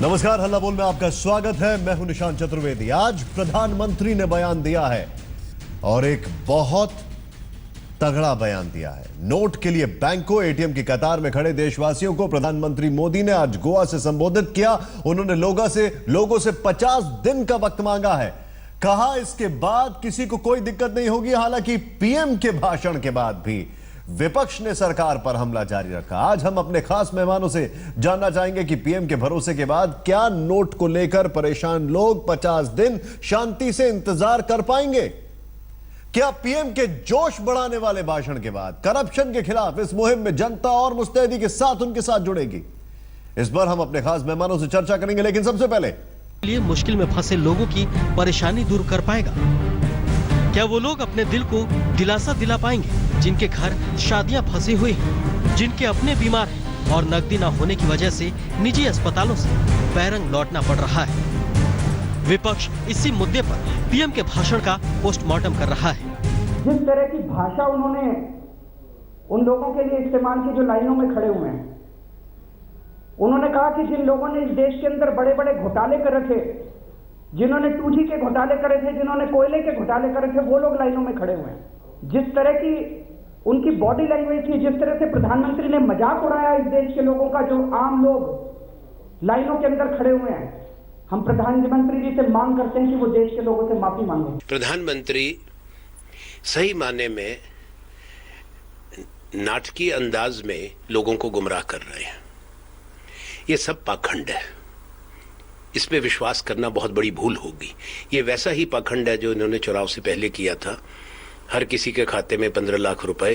नमस्कार, हल्ला बोल में आपका स्वागत है। मैं हूं निशांत चतुर्वेदी। आज प्रधानमंत्री ने बयान दिया है और एक बहुत तगड़ा बयान दिया है। नोट के लिए बैंकों, एटीएम की कतार में खड़े देशवासियों को प्रधानमंत्री मोदी ने आज गोवा से संबोधित किया। उन्होंने लोगों से 50 दिन का वक्त मांगा है। कहा इसके बाद किसी को कोई दिक्कत नहीं होगी। हालांकि पीएम के भाषण के बाद भी विपक्ष ने सरकार पर हमला जारी रखा। आज हम अपने खास मेहमानों से जानना चाहेंगे कि पीएम के भरोसे के बाद क्या नोट को लेकर परेशान लोग 50 दिन शांति से इंतजार कर पाएंगे? क्या पीएम के जोश बढ़ाने वाले भाषण के बाद करप्शन के खिलाफ इस मुहिम में जनता और मुस्तैदी के साथ उनके साथ जुड़ेगी? इस पर हम अपने खास मेहमानों से चर्चा करेंगे, लेकिन सबसे पहले लिए मुश्किल में फंसे लोगों की परेशानी दूर कर पाएगा? क्या वो लोग अपने दिल को दिलासा दिला पाएंगे जिनके घर शादियां फंसी हुई हैं, जिनके अपने बीमार हैं और नकदी न होने की वजह से निजी अस्पतालों से बैरंग लौटना पड़ रहा है? विपक्ष इसी मुद्दे पर पीएम के भाषण का पोस्टमार्टम कर रहा है। जिस तरह की भाषा उन्होंने उन लोगों के लिए इस्तेमाल की जो लाइनों में खड़े हुए हैं, उन्होंने कहा कि जिन लोगों ने इस देश के अंदर बड़े बड़े घोटाले कर रखे, जिन्होंने 2G के घोटाले करे थे, जिन्होंने कोयले के घोटाले करे थे, वो लोग लाइनों में खड़े हुए हैं। जिस तरह की उनकी बॉडी लैंग्वेज थी, जिस तरह से प्रधानमंत्री ने मजाक उड़ाया इस देश के लोगों का, जो आम लोग लाइनों के अंदर खड़े हुए हैं, हम प्रधानमंत्री जी से मांग करते हैं कि वो देश के लोगों से माफी मांगे। प्रधानमंत्री सही माने में नाटकीय अंदाज में लोगों को गुमराह कर रहे हैं। ये सब पाखंड है। इसमें विश्वास करना बहुत बड़ी भूल होगी। ये वैसा ही पाखंड है जो इन्होंने चुनाव से पहले किया था। हर किसी के खाते में 15 लाख रुपए।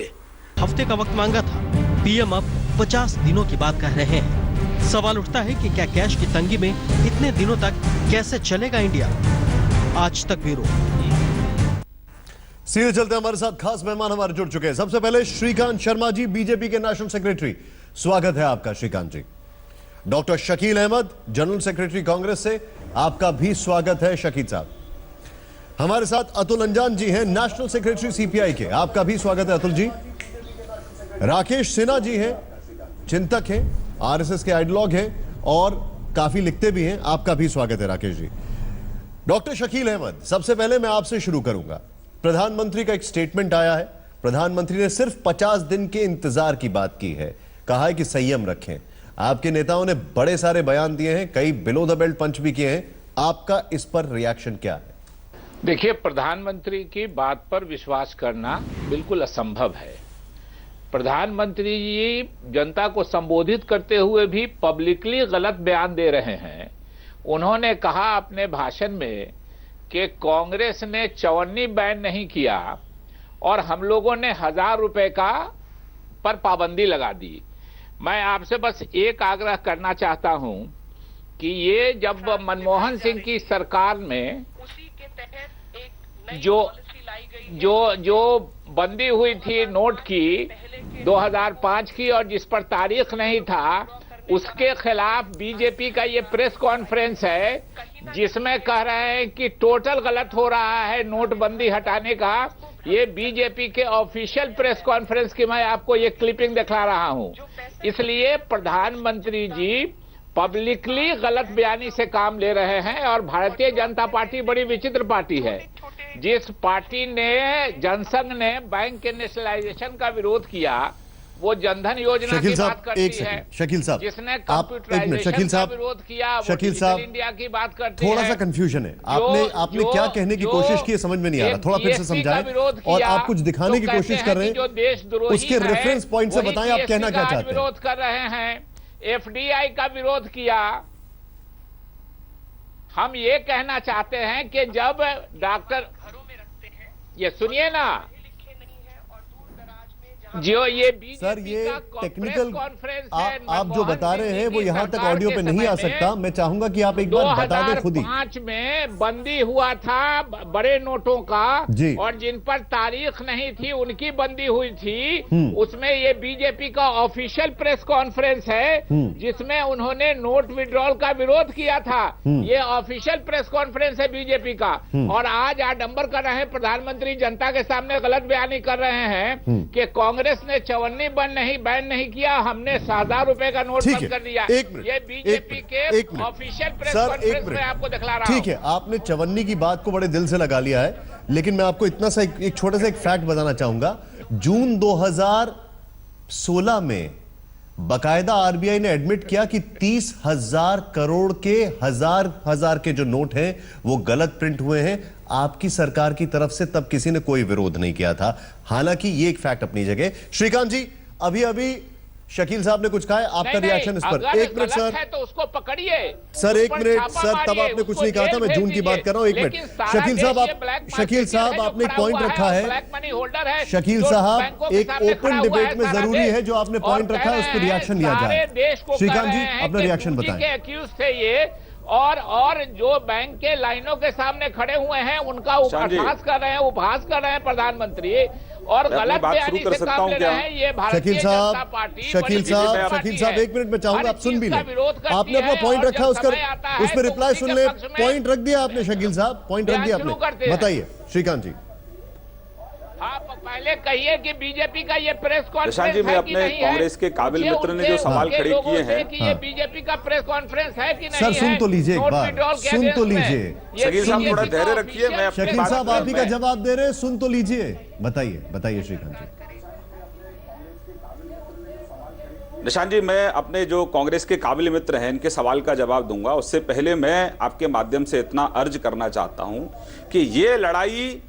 हफ्ते का वक्त मांगा था, पीएम अब 50 दिनों की बात कह रहे हैं। सवाल उठता है कि क्या कैश की तंगी में इतने दिनों तक कैसे चलेगा इंडिया? आज तक ब्यूरो। सीधे चलते हमारे साथ खास मेहमान हमारे जुड़ चुके हैं। सबसे पहले श्रीकांत शर्मा जी, बीजेपी के नेशनल सेक्रेटरी, स्वागत है आपका Shrikant ji. Doctor Shakeel Ahmed, general secretary Congress से, आपका भी स्वागत है शकील साहब। हमारे साथ अतुल अंजान जी हैं, नेशनल सेक्रेटरी सीपीआई के, आपका भी स्वागत है अतुल जी। राकेश सिन्हा जी हैं, चिंतक हैं, आरएसएस के आइडियोलॉग हैं और काफी लिखते भी हैं, आपका भी स्वागत है राकेश जी। डॉक्टर शकील अहमद, सबसे पहले मैं आपसे शुरू करूंगा। प्रधानमंत्री का एक स्टेटमेंट आया है। प्रधानमंत्री ने सिर्फ 50 दिन के इंतजार की बात की है, कहा है कि संयम रखें। आपके नेताओं ने बड़े सारे बयान दिए हैं, कई बिलो द बेल्ट पंच भी किए हैं। आपका इस पर रिएक्शन क्या है? देखिए, प्रधानमंत्री की बात पर विश्वास करना बिल्कुल असंभव है। प्रधानमंत्री जी जनता को संबोधित करते हुए भी पब्लिकली गलत बयान दे रहे हैं। उन्होंने कहा अपने भाषण में कि कांग्रेस ने चवन्नी बैन नहीं किया और हम लोगों ने 1000 रुपए का पर पाबंदी लगा दी। मैं आपसे बस एक आग्रह करना चाहता हूं कि ये जब मनमोहन सिंह की सरकार में जो बंदी हुई थी नोट की 2005 की और जिस पर तारीख नहीं था, उसके खिलाफ बीजेपी का ये प्रेस कॉन्फ्रेंस है जिसमें कह रहे हैं कि टोटल गलत हो रहा है नोटबंदी हटाने का। ये बीजेपी के ऑफिशियल प्रेस कॉन्फ्रेंस की मैं आपको ये क्लिपिंग दिखा रहा हूं। इसलिए प्रधानमंत्री जी पब्लिकली गलत बयानी से काम ले रहे हैं और भारतीय जनता पार्टी बड़ी विचित्र पार्टी है। जिस पार्टी ने, जनसंघ ने बैंक के नेशनलाइजेशन का विरोध किया, वो जनधन योजना की बात करती है। शकील साहब, जिसने कंप्यूटराइजेशन का विरोध किया, वो डिजिटल इंडिया की बात करती है। थोड़ा सा कंफ्यूजन है। आपने क्या कहने की कोशिश की समझ में नहीं आ रहा, थोड़ा फिर से समझाएं। और आप कुछ दिखाने की कोशिश कर रहे हैं, उसके रेफरेंस पॉइंट से बताएं आप कहना क्या चाहते हैं। विरोध कर रहे हैं, एफडीआई का विरोध किया। हम ये कहना चाहते हैं कि जब डॉक्टर, ये सुनिए ना, जो ये सर, ये टेक्निकल आप जो बता रहे हैं वो यहाँ तक ऑडियो पे नहीं आ सकता। मैं चाहूंगा कि आप एक बार बता दें खुद ही। 2005 में बंदी हुआ था बड़े नोटों का और जिन पर तारीख नहीं थी उनकी बंदी हुई थी। उसमें ये बीजेपी का ऑफिशियल प्रेस कॉन्फ्रेंस है जिसमें उन्होंने नोट विड्रॉल का विरोध किया था। ये ऑफिशियल प्रेस कॉन्फ्रेंस है बीजेपी का। और आज आडंबर कर रहे हैं प्रधानमंत्री, जनता के सामने गलत बयानी कर रहे हैं कि कांग्रेस कांग्रेस ने 54 बैन नहीं किया, हमने 1000 का नोट बंद कर दिया। एक मिनट, ये बीजेपी के एक minute. Official press sir, conference में आपको दिखला रहा हूं। ठीक है, आपने 54 की बात को बड़े दिल से लगा लिया है, लेकिन मैं आपको इतना सा एक छोटा सा एक फैक्ट बताना चाहूंगा। जून 2016 में बकायदा आरबीआई ने एडमिट किया कि 30,000 करोड़ के हजार के जो नोट हैं वो गलत प्रिंट हुए हैं। आपकी सरकार की तरफ से तब किसी ने कोई विरोध नहीं किया था। हालांकि ये एक फैक्ट अपनी जगह। श्रीकांत जी, अभी शकील साहब ने कुछ कहा है, आपका रिएक्शन इस पर। एक मिनट सर, है तो उसको पकड़िए सर एक मिनट सर, तब आपने कुछ नहीं कहा था, मैं जून की बात कर रहा हूं। एक मिनट शकील साहब, आपने एक पॉइंट रखा है। शकील साहब, एक ओपन डिबेट में जरूरी है जो आपने पॉइंट रखा है उस पर रिएक्शन लिया जाए। श्रीकांत जी, अपना रिएक्शन बताएं। एक्यूज थे ये, और जो बैंक के लाइनों के सामने खड़े हुए हैं उनका उपहास कर रहे हैं प्रधानमंत्री, और गलत बयानी से काम ले रहे हैं। ये भारतीय जनता पार्टी। शकील साहब एक मिनट में चाहूंगा आप सुन भी लें। आपने अपना पॉइंट रखा, उस पर रिप्लाई सुन ले। पॉइंट रख दिया आपने शकील साहब, पॉइंट रख दिया आपने। बताइए श्रीकांत जी। आप पहले कहिए कि बीजेपी का ये प्रेस कॉन्फ्रेंस जी, मैं अपने कांग्रेस के काबिल मित्र ने जो सवाल खड़े किए हैं कि ये बीजेपी का प्रेस कॉन्फ्रेंस है कि नहीं सर, सुन तो लीजिए एक बार, सुन तो लीजिए। शकील साहब थोड़ा धैर्य रखिए, मैं शकील साहब आप ही का जवाब दे रहे हैं, सुन तो लीजिए। बताइए श्रीकांत जी। निशांत जी, मैं अपने जो कांग्रेस के काबिल मित्र हैं इनके सवाल का जवाब दूंगा, उससे पहले मैं आपके माध्यम से इतना अर्ज करना चाहता हूं कि ये लड़ाई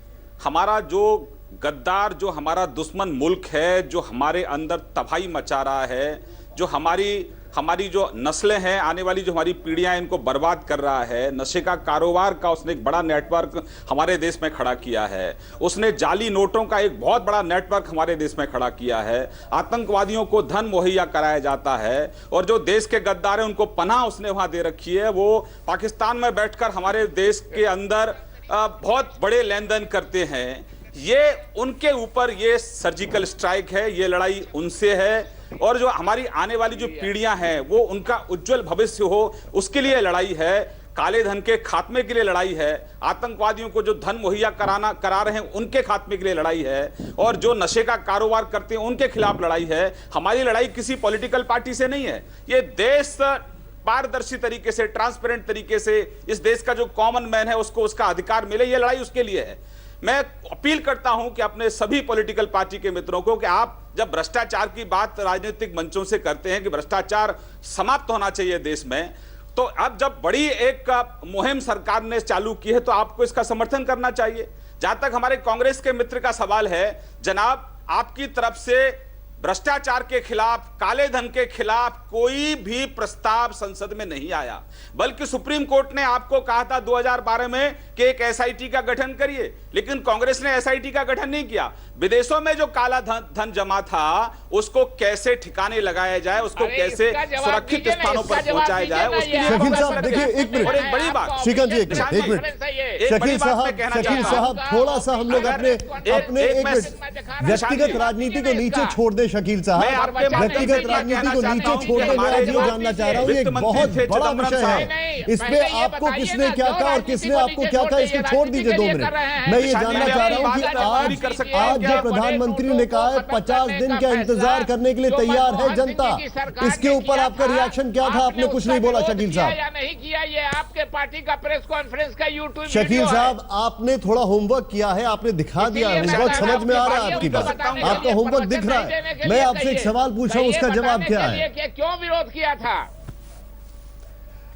हमारा जो गद्दार, जो हमारा दुश्मन मुल्क है, जो हमारे अंदर तबाही मचा रहा है, जो हमारी जो नस्लें हैं, आने वाली जो हमारी पीढ़ियां हैं, इनको बर्बाद कर रहा है। नशे का कारोबार का उसने एक बड़ा नेटवर्क हमारे देश में खड़ा किया है। उसने जाली नोटों का एक बहुत बड़ा नेटवर्क हमारे देश में खड़ा किया है। आतंकवादियों को धन मुहैया कराया जाता है, और जो देश के गद्दार हैं उनको पनाह उसने वहां दे रखी है। वो पाकिस्तान में बैठकर हमारे देश के अंदर बहुत बड़े लेन देन करते हैं। ये उनके ऊपर ये सर्जिकल स्ट्राइक है, ये लड़ाई उनसे है, और जो हमारी आने वाली जो पीढ़ियां हैं वो उनका उज्जवल भविष्य हो उसके लिए लड़ाई है। काले धन के खात्मे के लिए लड़ाई है। आतंकवादियों को जो धन मुहैया करा रहे हैं उनके खात्मे के लिए लड़ाई है, और जो नशे का कारोबार करते हैं उनके खिलाफ लड़ाई है। हमारी लड़ाई किसी पॉलिटिकल पार्टी से नहीं है। ये देश पारदर्शी तरीके से, ट्रांसपेरेंट तरीके से इस देश का जो कॉमन मैन है उसको उसका अधिकार मिले, ये लड़ाई उसके लिए है। मैं अपील करता हूं कि अपने सभी पॉलिटिकल पार्टी के मित्रों को कि आप जब भ्रष्टाचार की बात राजनीतिक मंचों से करते हैं कि भ्रष्टाचार समाप्त होना चाहिए देश में, तो अब जब बड़ी एक मुहिम सरकार ने चालू की है तो आपको इसका समर्थन करना चाहिए। जहां तक हमारे कांग्रेस के मित्र का सवाल है, जनाब आपकी तरफ से भ्रष्टाचार के खिलाफ, काले धन के खिलाफ कोई भी प्रस्ताव संसद में नहीं आया, बल्कि सुप्रीम कोर्ट ने आपको कहा था 2012 में कि एक एसआईटी का गठन करिए, लेकिन कांग्रेस ने एसआईटी का गठन नहीं किया। विदेशों में जो काला धन जमा था उसको कैसे ठिकाने लगाया जाए, उसको कैसे सुरक्षित स्थानों पर पहुंचाया जाए, उसके लिए शकील साहब देखिए, एक मिनट, और एक बड़ी बात श्रीकांत जी एक मिनट, शकील साहब थोड़ा सा हम लोग अपने एक मिनट व्यक्तिगत राजनीति को नीचे छोड़ दें। शकील साहब, व्यक्तिगत राजनीति को नीचे छोड़ दें। मैं आज ये जानना चाह रहा हूँ, ये एक बहुत बड़ा विषय है, इस पे आपको किसने क्या कहा और किसने आपको क्या कहा, इसको छोड़ दीजिए 2 मिनट। मैं ये जानना चाह रहा हूँ कि आज जो प्रधानमंत्री ने कहा है 50 दिन का इंतजार करने के लिए तैयार है जनता, इसके ऊपर आपका रिएक्शन क्या था? आपने कुछ नहीं बोला शकील साहब। नहीं किया, ये आपके पार्टी का प्रेस कॉन्फ्रेंस का यूट्यूब शकील साहब, आपने थोड़ा होमवर्क किया है, आपने दिखा दिया है, होमवर्क समझ में आ रहा है आपकी बात, आपका होमवर्क दिख रहा है। मैं आपसे एक सवाल पूछ रहा हूं, उसका जवाब क्या है? क्यों विरोध किया था?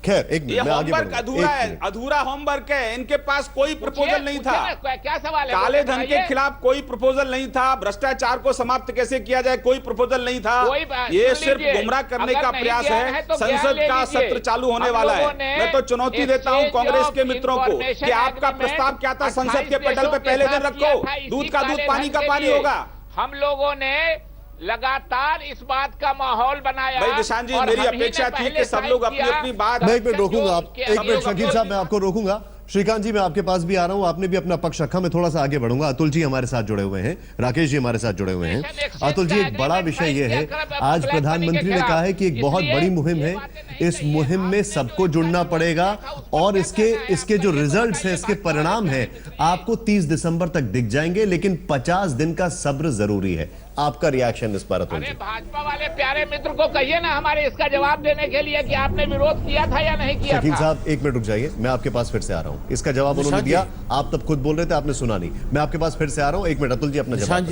खैर एक मिनट, मैं आगे होमवर्क अधूरा है, अधूरा होमवर्क है। इनके पास कोई प्रपोजल नहीं था। क्या सवाल है? काले धन के खिलाफ कोई प्रपोजल नहीं था। भ्रष्टाचार को समाप्त कैसे किया जाए कोई प्रपोजल नहीं था। ये सिर्फ गुमराह करने का प्रयास है। संसद का सत्र चालू होने वाला है। मैं तो चुनौती देता हूं कांग्रेस के मित्रों को कि आपका प्रस्ताव क्या था संसद के पटल पे पहले दिन रखो। दूध का दूध, पानी का पानी होगा। हम लोगों ने लगातार इस बात का माहौल बनाया। भाई निशांत जी, मेरी अपेक्षा थी कि सब लोग अपनी अपनी बात। मैं एक मिनट रोकूंगा, आप एक मिनट शकील साहब, मैं आपको रोकूंगा। श्रीकांत जी, मैं आपके पास भी आ रहा हूं। आपने भी अपना पक्ष रखा, मैं थोड़ा सा आगे बढ़ूंगा। अतुल जी हमारे साथ जुड़े हुए हैं, राकेश जी हमारे साथ जुड़े हुए हैं। अतुल जी, एक बड़ा विषय यह है, आज प्रधानमंत्री ने कहा है कि एक बहुत बड़ी मुहिम है, इस मुहिम में सबको जुड़ना पड़ेगा और इसके जो रिजल्ट्स हैं, इसके परिणाम हैं, आपको 30 दिसंबर तक दिख जाएंगे, लेकिन 50 दिन का सब्र जरूरी है। आपका रिएक्शन इस पर अतुल जी? भाजपा वाले प्यारे मित्र को कहिए ना हमारे इसका जवाब देने के लिए कि आपने विरोध किया था या नहीं किया शकील था। साहब, एक मिनट रुक जाइए, मैं आपके पास फिर से आ रहा हूं। इसका जवाब उन्होंने दिया, आप तब खुद बोल रहे थे, आपने सुना नहीं। मैं आपके पास फिर से आ रहा हूं, एक मिनट अतुल जी अपना जवाब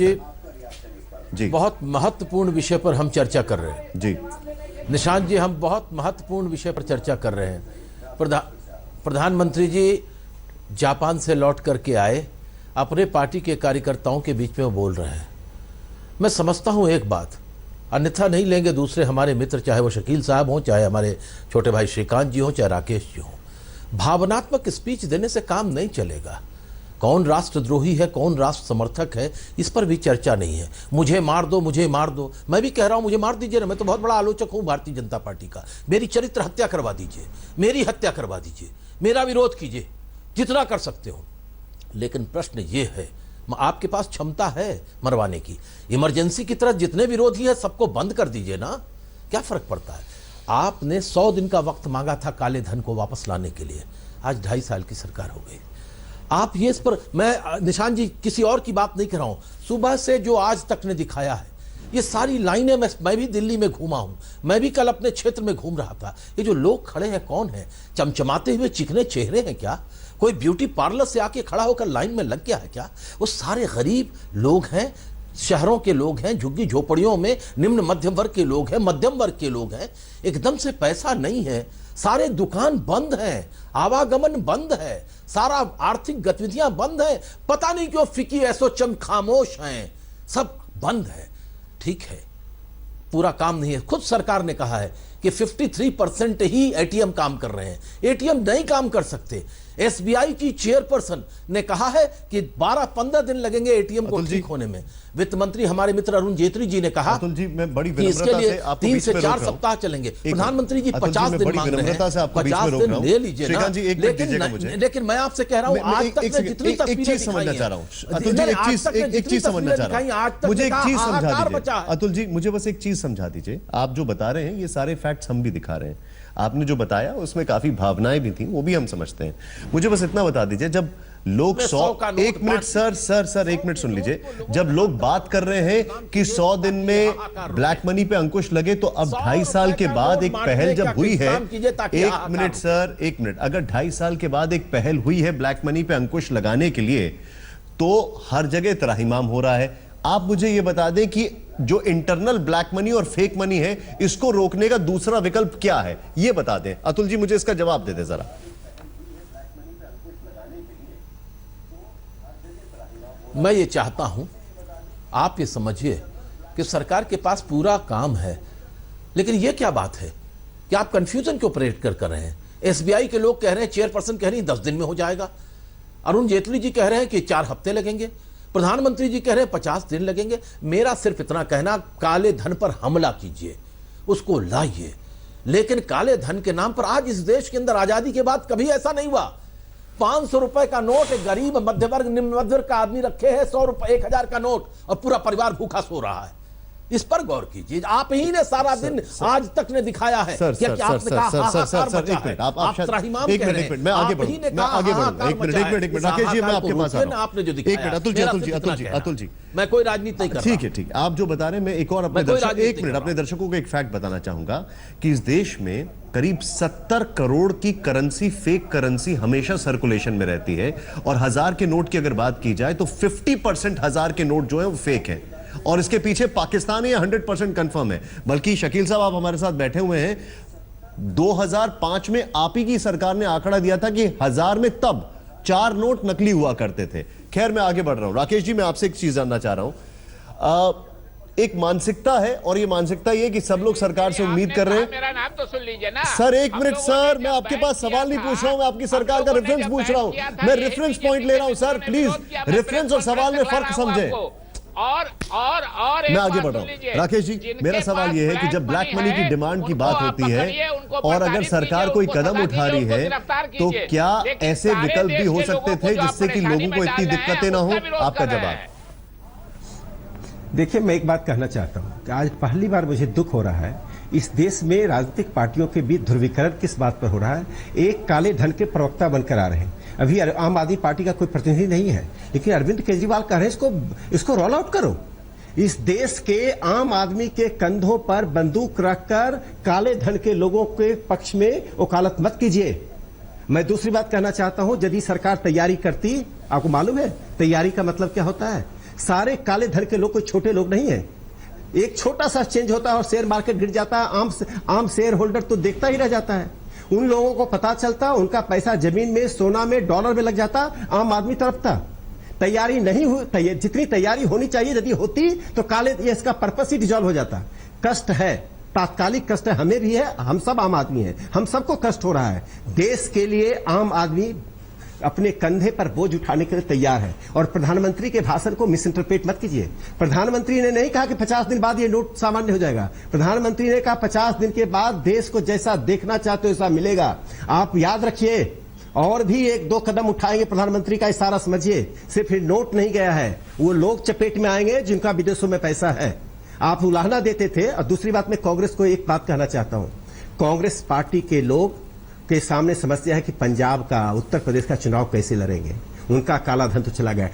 जी, बहुत महत्वपूर्ण विषय पर हम चर्चा कर रहे हैं। जी निशांत जी, हम बहुत महत्वपूर्ण विषय पर चर्चा कर रहे हैं। प्रधानमंत्री जी जापान से लौट करके आए, अपने पार्टी के कार्यकर्ताओं के बीच में वो बोल रहे हैं। मैं समझता हूं एक बात, अन्यथा नहीं लेंगे दूसरे हमारे मित्र, चाहे वो शकील साहब हों, चाहे हमारे छोटे भाई श्रीकांत जी हों, चाहे राकेश जी हों। भावनात्मक स्पीच देने से काम नहीं चलेगा। कौन राष्ट्रद्रोही है, कौन राष्ट्र समर्थक है, इस पर भी चर्चा नहीं है। मुझे मार दो, मुझे मार दो। मैं भी कह रहा हूं मुझे मार दीजिए ना, मैं तो बहुत बड़ा आलोचक हूं भारतीय जनता पार्टी का। मेरी चरित्र हत्या करवा दीजिए, मेरी हत्या करवा दीजिए, मेरा विरोध कीजिए, जितना कर सकते हो। लेकिन प्रश्न ये है, आपके पास क्षमता है मरवाने की। इमरजेंसी की तरह जितने विरोधी है सबको बंद कर दीजिए ना, क्या फर्क पड़ता है। आपने 100 दिन का वक्त मांगा था काले धन को वापस लाने के लिए, आज 2.5 साल की सरकार हो गई। आप ये इस पर, मैं निशान जी किसी और की बात नहीं कर रहा हूं, सुबह से जो आज तक ने दिखाया है, ये सारी लाइनें, मैं भी दिल्ली में घूमा हूं, मैं भी कल अपने क्षेत्र में घूम रहा था। ये जो लोग खड़े हैं कौन है? चमचमाते हुए चिकने चेहरे हैं क्या? कोई ब्यूटी पार्लर से आके खड़ा होकर लाइन में लग गया है क्या? वो सारे गरीब लोग हैं, शहरों के लोग हैं, झुग्गी झोपड़ियों में निम्न मध्यम वर्ग के लोग हैं, मध्यम वर्ग के लोग हैं। एकदम से पैसा नहीं है, सारे दुकान बंद हैं, आवागमन बंद है, सारा आर्थिक गतिविधियां बंद हैं। पता नहीं क्यों फिकी एसोचम खामोश हैं, सब बंद है। ठीक है, पूरा काम नहीं है। खुद सरकार ने कहा है कि 53% ही एटीएम काम कर रहे हैं, एटीएम नहीं काम कर सकते। एसबीआई की चेयरपर्सन ने कहा है कि 12-15 दिन लगेंगे एटीएम को ठीक होने में। वित्त मंत्री हमारे मित्र अरुण जेटली जी ने कहा अतुल जी, मैं बड़ी कि इसके लिए 3 से 4 सप्ताह सप्ताह चलेंगे। प्रधानमंत्री जी 50 दिन मांग रहे हैं, 50 दिन ले लीजिए ना। लेकिन मैं आपसे कह रहा हूं, आज तक ने जितनी एक चीज समझना चाह रहा हूं अतुल जी, एक चीज समझना चाह रहा हूं, मुझे एक चीज समझा दीजिए अतुल जी, मुझे बस एक चीज समझा दीजिए। आप जो बता रहे हैं ये सारे फैक्ट्स हम भी दिखा रहे हैं, आपने जो बताया उसमें काफी भावनाएं भी थी, वो भी हम समझते हैं। मुझे बस इतना बता दीजिए, जब लोग 100 एक मिनट सर एक मिनट सुन लीजिए, जब लोग बात कर रहे हैं कि 100 दिन में ब्लैक मनी पे अंकुश लगे, तो अब 2.5 साल के बाद एक पहल जब हुई है, एक मिनट सर, एक मिनट, अगर 2.5 साल के बाद एक पहल हुई है ब्लैक मनी पे अंकुश लगाने के लिए, तो हर जगह त्राहिमाम हो रहा है। आप मुझे यह बता दें कि जो इंटरनल ब्लैक मनी और फेक मनी है, इसको रोकने का दूसरा विकल्प क्या है, यह बता दें। अतुल जी मुझे इसका जवाब दे दें जरा। मैं ये चाहता हूं, आप ये समझिए कि सरकार के पास पूरा काम है, लेकिन ये क्या बात है कि आप कंफ्यूजन क्यों ऑपरेट कर रहे हैं? एसबीआई के लोग कह रहे हैं, चेयरपर्सन कह रही है 10 दिन में हो जाएगा, अरुण जेटली जी कह रहे हैं कि 4 हफ्ते लगेंगे, प्रधानमंत्री जी कह रहे हैं 50 दिन लगेंगे। मेरा सिर्फ इतना कहना, काले धन पर हमला कीजिए, उसको लाइए, लेकिन काले धन के नाम पर आज इस देश के अंदर आजादी के बाद कभी ऐसा नहीं हुआ। 500 रुपए का नोट एक गरीब मध्य वर्ग निम्न मध्य वर्ग का आदमी रखे है, 100 रुपए 1000 का नोट, और पूरा परिवार भूखा सो रहा है। इस पर गौर कीजिए। आप ही ने सारा दिन आज तक ने दिखाया है कि आपने कहा हाहाकार मचा है। आप त्राहिमाम कह रहे हैं, मैं आगे आप ही ने बढ़ूं, मैं आगे बढ़ूं, एक मिनट राकेश जी, मैं आपके पास आ रहा हूं। आपने जो दिखाया, अतुल जी, मैं कोई राजनीति नहीं कर रहा। ठीक है, आप जो बता रहे हैं, मैं एक और अपने दर्शकों को एक फैक्ट बताना चाहूंगा कि इस देश में करीब 70 करोड़ की करेंसी, फेक करेंसी हमेशा सर्कुलेशन में रहती है, और 1000 के नोट की अगर बात की जाए तो 50% 1000 के नोट जो है वो फेक है, और इसके पीछे पाकिस्तान है, 100% कंफर्म है। बल्कि शकील साहब आप हमारे साथ बैठे हुए हैं, 2005 में आप ही की सरकार ने आंकड़ा दिया था कि 1000 में तब 4 नोट नकली हुआ करते थे। खैर, मैं आगे बढ़ रहा हूं। राकेश जी, मैं आपसे एक चीज जानना चाह रहा हूं। एक मानसिकता है, और ये मानसिकता ये कि सब लोग सरकार से उम्मीद कर रहे हैं। मेरा नाम तो सुन लीजिए ना सर, एक मिनट सर, मैं आपके पास सवाल नहीं पूछ रहा हूं, मैं आपकी सरकार का रेफरेंस पूछ रहा हूं, मैं रेफरेंस पॉइंट ले रहा हूं। सर प्लीज, रेफरेंस और सवाल में फर्क समझें। और मैं आगे बढ़ रहा हूं। राकेश जी, मेरा सवाल यह है कि जब ब्लैक मनी की डिमांड की बात होती है और अगर सरकार कोई कदम उठा रही है तो क्या ऐसे विकल्प भी हो सकते थे जिससे कि लोगों को इतनी दिक्कतें ना हो? आपका जवाब। देखिए, मैं एक बात कहना चाहता हूं कि आज पहली बार मुझे दुख हो रहा है इस देश में राजनीतिक पार्टियों के बीच ध्रुवीकरण किस बात पर हो रहा है। एक काले धन के प्रवक्ता बनकर आ रहे हैं। अभी आम आदमी पार्टी का कोई प्रतिनिधि नहीं है, लेकिन अरविंद केजरीवाल कह रहे हैं इसको रोल आउट करो। इस देश के आम आदमी के कंधों पर बंदूक रखकर काले धन के लोगों के पक्ष में वकालत मत कीजिए। मैं दूसरी बात कहना चाहता हूं, यदि सरकार तैयारी करती, आपको मालूम है तैयारी का मतलब क्या होता है? सारे काले धन के लोग कोई छोटे लोग नहीं है। एक छोटा सा चेंज होता है और शेयर मार्केट गिर जाता है, आम शेयर होल्डर तो देखता ही रह जाता है। उन लोगों को पता चलता, उनका पैसा जमीन में, सोना में, डॉलर में लग जाता, आम आदमी तड़पता। तैयारी नहीं हुई, जितनी तैयारी होनी चाहिए यदि होती तो काले इसका पर्पस ही डिजॉल्व हो जाता। कष्ट है, तात्कालिक कष्ट है, हमें भी है, हम सब आम आदमी हैं, हम सबको कष्ट हो रहा है। देश के लिए आम आदमी अपने कंधे पर बोझ उठाने के लिए तैयार है। और प्रधानमंत्री के भाषण को मिस इंटरप्रेट मत कीजिए। प्रधानमंत्री ने नहीं कहा कि 50 दिन बाद ये नोट सामान्य हो जाएगा। प्रधानमंत्री ने कहा 50 दिन के बाद देश को जैसा देखना चाहते हो वैसा मिलेगा। आप याद रखिए, और भी 1-2 कदम उठाएंगे प्रधानमंत्री का इशारा समझिए। सिर्फ नोट नहीं गया है, वो लोग चपेट में आएंगे जिनका विदेशों में पैसा है। आप उलाहना देते थे। और दूसरी बात, मैं कांग्रेस को एक बात कहना चाहता हूं, कांग्रेस पार्टी के लोग के सामने समस्या है कि पंजाब का, उत्तर प्रदेश का चुनाव कैसे लड़ेंगे। उनका काला धन तो चला गया।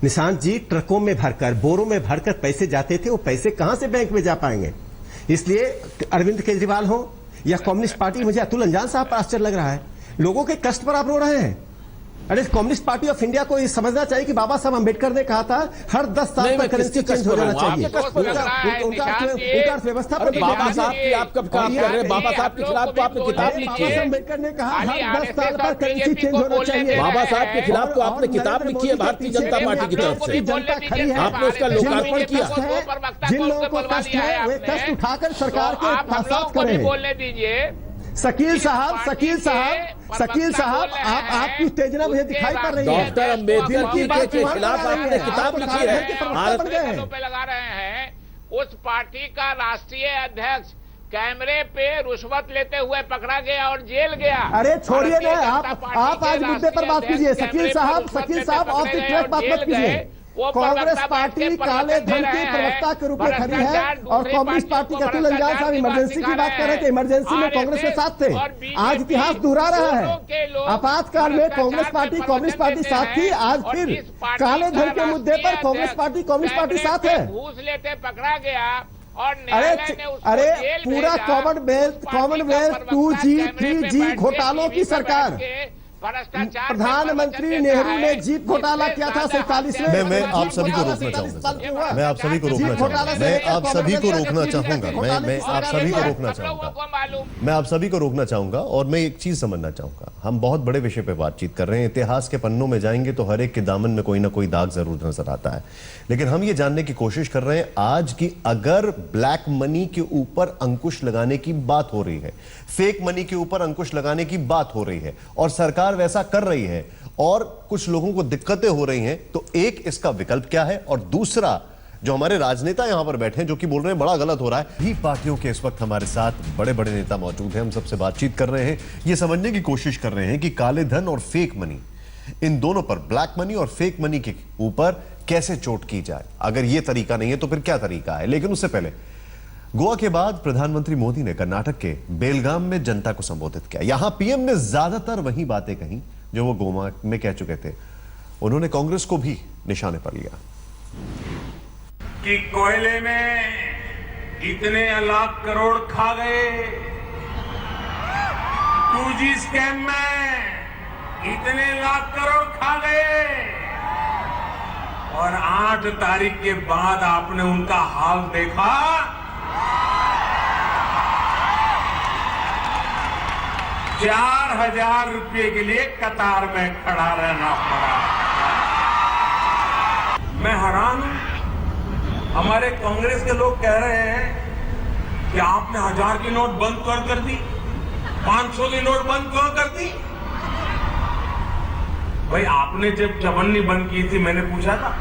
निशांत जी, ट्रकों में भरकर, बोरों में भरकर पैसे जाते थे, वो पैसे कहां से बैंक में जा पाएंगे? इसलिए अरविंद केजरीवाल हो या कम्युनिस्ट पार्टी, मुझे अतुल अंजान साहब पर आश्चर्य लग रहा है, लोगों के कष्ट पर आप रो रहे हैं। अरे कम्युनिस्ट पार्टी ऑफ इंडिया को ये समझना चाहिए कि बाबा साहब अंबेडकर ने कहा था हर 10 साल पर करेंसी चेंज हो जाना चाहिए। उनका व्यवस्था पर बाबा साहब की आप कब काम कर रहे हैं? बाबा साहब के खिलाफ तो आपने किताब लिखी है। अंबेडकर ने कहा हर 10 साल पर करेंसी चेंज होना चाहिए। बाबा साहब के खिलाफ तो आपने किताब लिखी है भारतीय जनता पार्टी की तरफ से। जनता खड़ी है, आपने उसका लोकार्पण किया। जिन लोगों को कष्ट है वे कष्ट उठाकर सरकार के साथ करें। बोलने दीजिए। शकील साहब, आपकी उत्तेजना मुझे दिखाई पड़ रही है। डॉक्टर अम्बेडकर के खिलाफ आपने किताब लिखी है। पे लगा रहे हैं। उस पार्टी का राष्ट्रीय अध्यक्ष कैमरे पे रुश्वत लेते हुए पकड़ा गया और जेल गया। अरे छोड़िए ना, आप आज मुद्दे पर बात कीजिए। शकील साहब ऑफ द ट्रैक बात मत कीजिए। कांग्रेस पार्टी काले धन की प्रवक्ता के रूप में खड़ी है और कम्युनिस्ट पार्टी के अतुल अंजान साहब इमरजेंसी की बात कर रहे थे। इमरजेंसी में कांग्रेस के साथ थे। आज इतिहास दोहरा रहा है। आपातकाल में कांग्रेस पार्टी कम्युनिस्ट पार्टी साथ थी, आज फिर काले धन के मुद्दे पर कांग्रेस पार्टी कम्युनिस्ट पार्टी साथ है। घूस लेते पकड़ा गया और अरे पूरा कॉमनवेल्थ 2G 3G घोटालों की सरकार, प्रधानमंत्री नेहरू ने जीप घोटाला किया था 47 में। मैं आप सभी को रोकना चाहूंगा। मैं आप सभी को रोकना चाहूंगा। मैं आप सभी को रोकना चाहूंगा और मैं एक चीज समझना चाहूंगा। हम बहुत बड़े विषय पे बातचीत कर रहे हैं। इतिहास के पन्नों में जाएंगे तो हर एक के दामन में कोई ना कोई दाग जरूर नजर आता है, लेकिन हम ये जानने की कोशिश कर रहे हैं आज की अगर ब्लैक मनी के ऊपर अंकुश लगाने की बात हो रही है, फेक मनी के ऊपर अंकुश लगाने की बात हो रही है और सरकार वैसा कर रही है और कुछ लोगों को दिक्कतें हो रही हैं, तो एक इसका विकल्प क्या है? और दूसरा, जो हमारे राजनेता यहां पर बैठे हैं जो कि बोल रहे हैं बड़ा गलत हो रहा है। भी पार्टियों के इस वक्त हमारे साथ बड़े बड़े नेता मौजूद हैं। हम सबसे बातचीत कर रहे हैं, ये समझने की कोशिश कर रहे हैं कि काले धन और फेक मनी, इन दोनों पर, ब्लैक मनी और फेक मनी के ऊपर कैसे चोट की जाए। अगर यह तरीका नहीं है तो फिर क्या तरीका है? लेकिन उससे पहले, गोवा के बाद प्रधानमंत्री मोदी ने कर्नाटक के बेलगाम में जनता को संबोधित किया। यहां पीएम ने ज्यादातर वही बातें कही जो वो गोवा में कह चुके थे। उन्होंने कांग्रेस को भी निशाने पर लिया कि कोयले में इतने लाख करोड़ खा गए, 2G स्कैम में इतने लाख करोड़ खा गए और 8 तारीख के बाद आपने उनका हाल देखा। 4,000 रुपए के लिए कतार में खड़ा रहना पड़ा। मैं हैरान हूं, हमारे कांग्रेस के लोग कह रहे हैं कि आपने 1000 की नोट बंद क्यों कर दी, 500 की नोट बंद क्यों कर दी? भाई आपने जब चवन्नी बंद की थी मैंने पूछा था,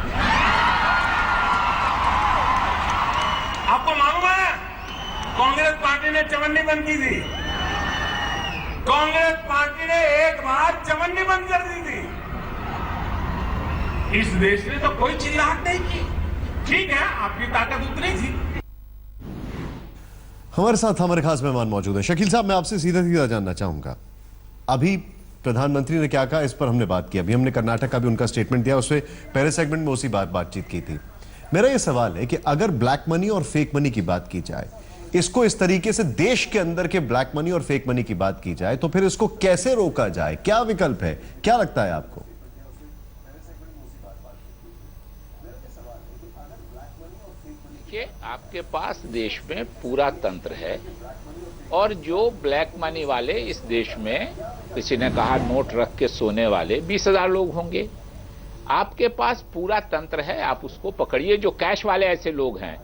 कांग्रेस पार्टी ने चवन्नी बंद की थी। कांग्रेस पार्टी ने एक बार चवन्नी बंद कर दी थी। इस देश ने तो कोई चिल्लाहट नहीं की। ठीक है, आपकी ताकत उतनी थी। हमारे साथ हमारे खास मेहमान मौजूद हैं। शकील साहब, मैं आपसे सीधा सीधा जानना चाहूंगा, अभी प्रधानमंत्री ने क्या कहा, इस पर हमने बात की। अभी हमने कर्नाटक का भी उनका स्टेटमेंट दिया, उसमें पहले सेगमेंट में उसी बातचीत की थी। मेरा यह सवाल है कि अगर ब्लैक मनी और फेक मनी की बात की जाए, इसको इस तरीके से देश के अंदर के ब्लैक मनी और फेक मनी की बात की जाए, तो फिर इसको कैसे रोका जाए? क्या विकल्प है? क्या लगता है आपको? आपके पास देश में पूरा तंत्र है और जो ब्लैक मनी वाले इस देश में, किसी ने कहा नोट रख के सोने वाले 20,000 लोग होंगे। आपके पास पूरा तंत्र है, आप उसको पकड़िए। जो कैश वाले ऐसे लोग हैं,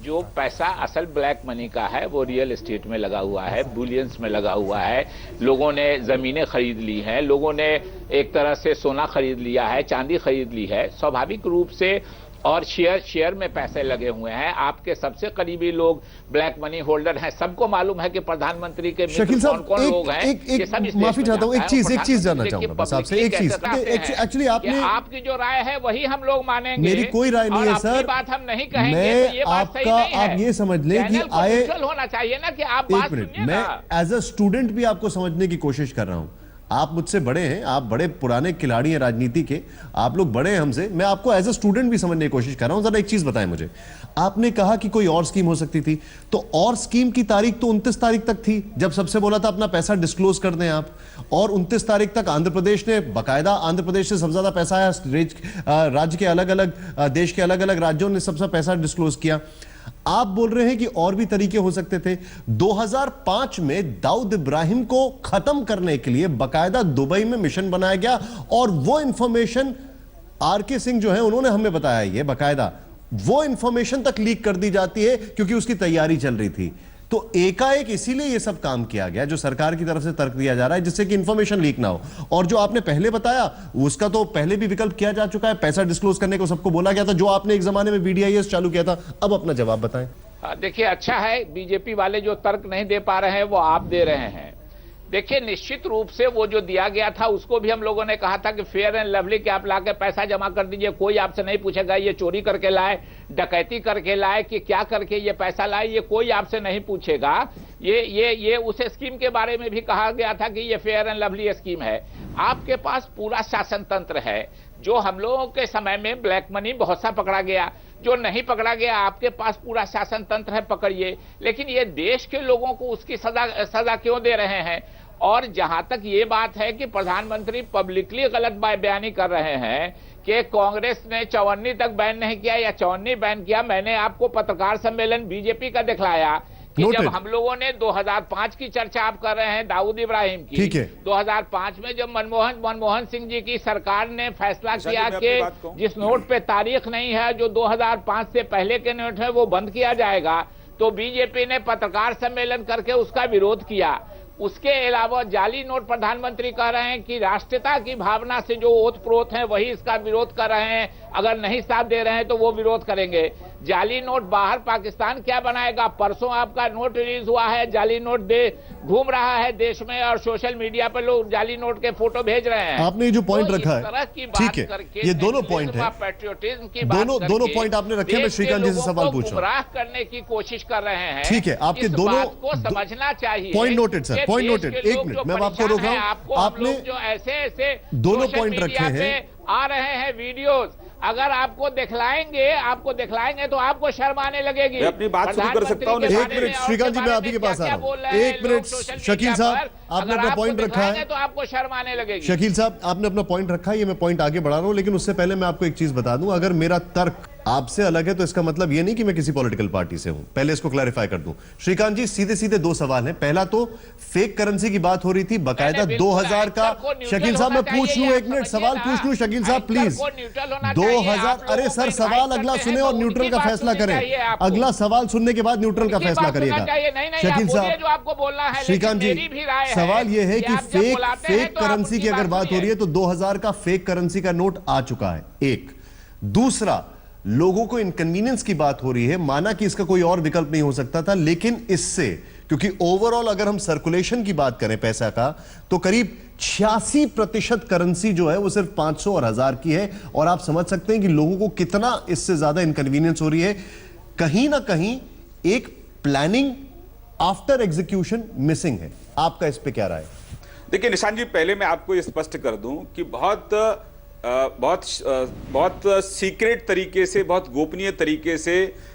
जो पैसा असल ब्लैक मनी का है वो रियल एस्टेट में लगा हुआ है, बुलियंस में लगा हुआ है, लोगों ने जमीनें खरीद ली हैं, लोगों ने एक तरह से सोना खरीद लिया है, चांदी खरीद ली है स्वाभाविक रूप से, और शेयर में पैसे लगे हुए हैं। आपके सबसे करीबी लोग ब्लैक मनी होल्डर हैं। सबको मालूम है कि प्रधानमंत्री के शकील साहब, कौन लोग हैं। माफी चाहता हूं, एक चीज जानना चाहूंगा बस आपसे, एक चीज। एक्चुअली आपकी जो राय है वही हम लोग मानेंगे। मेरी कोई राय नहीं है सर, बात हम नहीं कहेंगे। मैं आपका, आप ये समझ लें कि आए होना चाहिए ना कि आप बात सुनिए। मैं एज अ स्टूडेंट भी आपको समझने की कोशिश कर रहा हूं। आप मुझसे बड़े हैं, आप बड़े पुराने खिलाड़ी हैं राजनीति के, आप लोग बड़े हैं हमसे। मैं आपको एज अ स्टूडेंट भी समझने की कोशिश कर रहा हूं। जरा एक चीज बताएं मुझे, आपने कहा कि कोई और स्कीम हो सकती थी, तो और स्कीम की तारीख तो 29 तारीख तक थी, जब सबसे बोला था अपना पैसा डिस्क्लोज कर दें आप। और 29 तारीख तक आंध्र प्रदेश ने, बाकायदा आंध्र प्रदेश से सबसे ज्यादा पैसा आया, राज्य के अलग अलग, देश के अलग अलग राज्यों ने सबसे पैसा डिस्क्लोज किया। आप बोल रहे हैं कि और भी तरीके हो सकते थे। 2005 में दाऊद इब्राहिम को खत्म करने के लिए बकायदा दुबई में मिशन बनाया गया, और वो इंफॉर्मेशन आरके सिंह जो है उन्होंने हमें बताया, ये बकायदा वो इंफॉर्मेशन तक लीक कर दी जाती है क्योंकि उसकी तैयारी चल रही थी। तो एकाएक इसीलिए ये सब काम किया गया, जो सरकार की तरफ से तर्क दिया जा रहा है, जिससे कि इंफॉर्मेशन लीक ना हो। और जो आपने पहले बताया उसका तो पहले भी विकल्प किया जा चुका है, पैसा डिस्क्लोज करने को सबको बोला गया था, जो आपने एक जमाने में VDIS चालू किया था। अब अपना जवाब बताएं। देखिए, अच्छा है बीजेपी वाले जो तर्क नहीं दे पा रहे हैं वो आप दे रहे हैं। देखिए, निश्चित रूप से वो जो दिया गया था उसको भी हम लोगों ने कहा था कि फेयर एंड लवली के आप लाके पैसा जमा कर दीजिए, कोई आपसे नहीं पूछेगा ये चोरी करके लाए, डकैती करके लाए कि क्या करके ये पैसा लाए, ये कोई आपसे नहीं पूछेगा। ये उस स्कीम के बारे में भी कहा गया था कि ये फेयर एंड लवली स्कीम है। आपके पास पूरा शासन तंत्र है। जो हम लोगों के समय में ब्लैक मनी बहुत सा पकड़ा गया, जो नहीं पकड़ा गया आपके पास पूरा शासन तंत्र है, पकड़िए। लेकिन ये देश के लोगों को उसकी सजा क्यों दे रहे हैं? और जहां तक ये बात है कि प्रधानमंत्री पब्लिकली गलत बयानी कर रहे हैं कि कांग्रेस ने 54 तक बैन नहीं किया या 54 बैन किया, मैंने आपको पत्रकार सम्मेलन बीजेपी का दिखलाया कि जब हम लोगों ने 2005 की चर्चा आप कर रहे हैं दाऊद इब्राहिम की, 2005 में जब मनमोहन सिंह जी की सरकार ने फैसला किया कि जिस नोट पे तारीख नहीं है, जो 2005 से पहले के नोट है वो बंद किया जाएगा, तो बीजेपी ने पत्रकार सम्मेलन करके उसका विरोध किया। उसके अलावा जाली नोट, प्रधानमंत्री कह रहे हैं कि राष्ट्रीयता की भावना से जो ओतप्रोत हैं वही इसका विरोध कर रहे हैं, अगर नहीं साथ दे रहे हैं तो वो विरोध करेंगे। जाली नोट बाहर पाकिस्तान क्या बनाएगा? परसों आपका नोट रिलीज हुआ है, जाली नोट घूम रहा है देश में और सोशल मीडिया पर लोग जाली नोट के फोटो भेज रहे हैं। आपने जो पॉइंट रखा है, ठीक है, ये दोनों पॉइंट है, पैट्रियोटिज्म की दोनों पॉइंट आपने रखे। मैं श्रीकांत जी से सवाल पूछ रहा हूं। गुमराह करने की कोशिश कर रहे हैं, ठीक है, आपके दोनों को समझना चाहिए। Point noted sir, point noted. एक मिनट मैं आपको रोक रहा हूं। आपने जो ऐसे दोनों पॉइंट रखे हैं, आ रहे हैं वीडियोस, अगर आपको दिखलाएंगे तो आपको शर्म आने लगेगी। मैं अपनी बात शुरू कर सकता हूं? एक मिनट श्रीकांत जी, मैं आप ही के पास आ रहा हूं। एक मिनट शकील साहब, आपने अपना पॉइंट रखा है, तो आपको शर्म आने लगेगी। शकील साहब, आपने अपना पॉइंट रखा है, ये मैं पॉइंट आगे बढ़ा रहा हूं, लेकिन उससे पहले मैं आपको एक चीज बता दूं। अगर मेरा तर्क आपसे अलग है तो इसका मतलब ये नहीं कि मैं किसी पॉलिटिकल पार्टी से हूं, पहले इसको क्लैरिफाई कर दूं। श्रीकांत जी, सीधे सीधे दो सवाल हैं। पहला तो फेक करेंसी की बात हो रही थी, बकायदा 2000 का। शकील साहब मैं पूछ लूं, एक मिनट सवाल पूछ लूं शकील साहब प्लीज। 2000, अरे सर सवाल अगला सुने और न्यूट्रल का फैसला करें। अगला सवाल सुनने के बाद न्यूट्रल का फैसला करिएगा। शकील साहब, श्रीकांत जी, सवाल यह है कि फेक करेंसी की अगर बात हो रही है तो 2000 का फेक करेंसी का नोट आ चुका है, एक। दूसरा, लोगों को इनकन्वीनियंस की बात हो रही है, माना कि इसका कोई और विकल्प नहीं हो सकता था, लेकिन इससे, क्योंकि ओवरऑल अगर हम सर्कुलेशन की बात करें पैसा का, तो करीब 86% करेंसी जो है वो सिर्फ 500 और 1000 की है, और आप समझ सकते हैं कि लोगों को कितना इससे ज्यादा इनकन्वीनियंस हो रही है। कहीं ना कहीं एक प्लानिंग आफ्टर एग्जीक्यूशन मिसिंग है। आपका इस पे क्या राय? देखिए निशान जी, पहले मैं आपको ये स्पष्ट कर दूं कि बहुत सीक्रेट तरीके से, बहुत गोपनीय तरीके से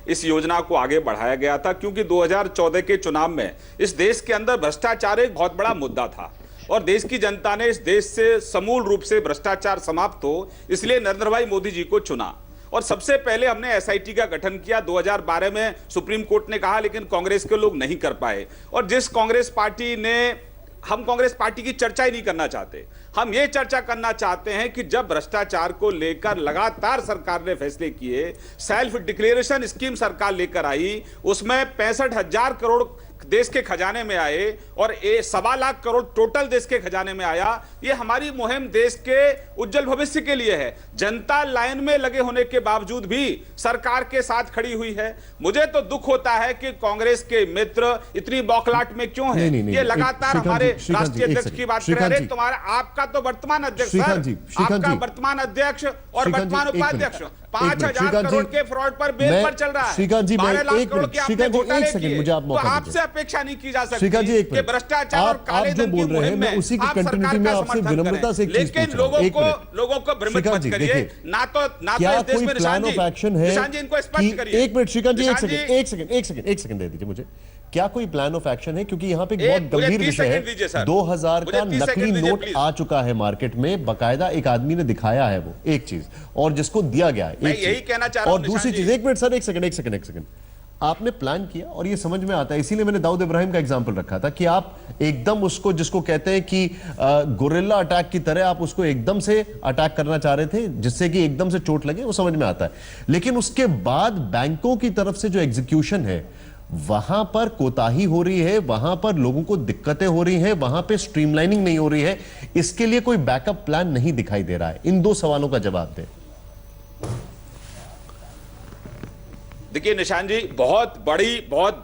इस योजना को आगे बढ़ाया गया था, क्योंकि 2014 के चुनाव में इस देश के अंदर भ्रष्टाचार एक बहुत बड़ा मुद्दा था और देश की जनता ने इस देश से समूल रूप से भ्रष्टाचार समाप्त हो, इसलिए नरेंद्र भाई मोदी जी को चुना। और सबसे पहले हमने एसआईटी का गठन किया। 2012 में सुप्रीम कोर्ट ने कहा, लेकिन कांग्रेस के लोग नहीं कर पाए। और जिस कांग्रेस पार्टी ने, हम कांग्रेस पार्टी की चर्चा ही नहीं करना चाहते, हम ये चर्चा करना चाहते हैं कि जब भ्रष्टाचार को लेकर लगातार सरकार ने फैसले किए, सेल्फ डिक्लेरेशन स्कीम सरकार लेकर आई, उसमें 65,000 करोड़ देश के खजाने में आए और 1.25 लाख करोड़ टोटल देश के खजाने में आया। ये हमारी मुहिम देश के उज्जवल भविष्य के लिए है। जनता लाइन में लगे होने के बावजूद भी सरकार के साथ खड़ी हुई है। मुझे तो दुख होता है कि कांग्रेस के मित्र इतनी बौखलाहट में क्यों है। ये लगातार हमारे राष्ट्रीय अध्यक्ष की बात कर रहे हैं। तुम्हारा, आपका तो वर्तमान अध्यक्ष, आपका वर्तमान अध्यक्ष और वर्तमान उपाध्यक्ष 5,000 करोड़ के फ्रॉड पर बेल पर चल रहा है। 12 लाख करोड़ के आपने घोटाले किए। तो आपसे अपेक्षा नहीं की जा सकती कि भ्रष्टाचार और काले धन की मुहिम में आप सरकार का समर्थन करें। लेकिन लोगों को भ्रमित मत करिए। ना तो इस देश में निशान जी इनको स्पष्ट करिए। एक मिनट श्रीकांत जी, एक सेकंड दे दीजिए मुझे। क्या कोई प्लान ऑफ एक्शन है? क्योंकि यहाँ पे एक बहुत गंभीर विषय है। 2000 का नकली नोट आ चुका है मार्केट में, बकायदा एक आदमी ने दिखाया है वो, एक चीज, और जिसको दिया गया है, मैं यही कहना चाह रहा हूं। और दूसरी चीज, एक मिनट सर, एक सेकंड, आपने प्लान किया और ये समझ में आता है, इसीलिए मैंने दाऊद इब्राहिम का एग्जांपल रखा था कि आप एकदम उसको, जिसको कहते हैं कि गोरिल्ला अटैक की तरह, आप उसको एकदम से अटैक करना चाह रहे थे जिससे कि एकदम से चोट लगे, वो समझ में आता है। लेकिन उसके बाद बैंकों की तरफ से जो एग्जीक्यूशन है, वहां पर कोताही हो रही है, वहां पर लोगों को दिक्कतें हो रही हैं, वहां पे स्ट्रीमलाइनिंग नहीं हो रही है। इसके लिए कोई बैकअप प्लान नहीं दिखाई दे रहा है। इन दो सवालों का जवाब दें। देखिए निशान जी, बहुत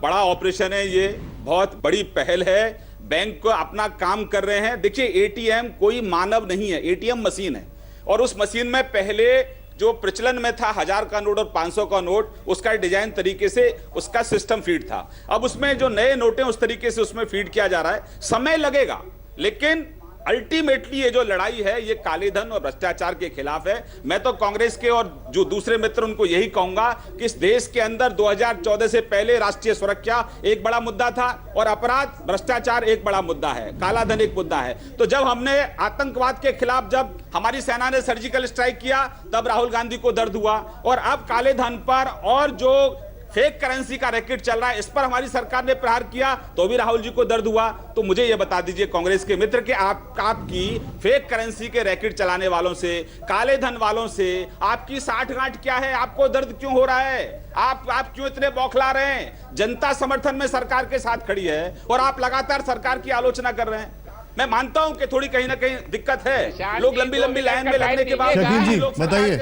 बड़ा ऑपरेशन है ये, बहुत बड़ी पहल है। बैंक को अपना काम कर रहे हैं। देखिए एटीएम कोई मानव नहीं है, एटीएम मशीन है। और उस मशीन में पहले जो प्रचलन में था 1000 का नोट और 500 का नोट, उसका डिजाइन तरीके से उसका सिस्टम फीड था। अब उसमें जो नए नोट हैं उस तरीके से उसमें फीड किया जा रहा है। समय लगेगा, लेकिन अल्टीमेटली ये जो लड़ाई है ये काले धन और भ्रष्टाचार के खिलाफ है। मैं तो कांग्रेस के और जो दूसरे मित्र उनको यही कहूंगा कि इस देश के अंदर 2014 से पहले राष्ट्रीय सुरक्षा एक बड़ा मुद्दा था और अपराध भ्रष्टाचार एक बड़ा मुद्दा है, काला धन एक मुद्दा है। तो जब हमने आतंकवाद के खिलाफ, जब हमारी सेना ने सर्जिकल स्ट्राइक किया, तब राहुल गांधी को दर्द हुआ। और अब काले धन पर और जो फेक करेंसी का रैकेट चल रहा है, इस पर हमारी सरकार ने प्रहार किया तो भी राहुल जी को दर्द हुआ। तो मुझे यह बता दीजिए कांग्रेस के मित्र कि आपकी फेक करेंसी के रैकेट चलाने वालों से, काले धन वालों से आपकी साठगांठ क्या है? आपको दर्द क्यों हो रहा है? आप क्यों इतने बौखला रहे हैं? जनता समर्थन में सरकार के साथ खड़ी है और आप लगातार सरकार की आलोचना कर रहे हैं। मैं मानता हूं कि थोड़ी कहीं ना कहीं दिक्कत है, लोग लंबी लाइन में लगने के बाद शकील जी बताइए,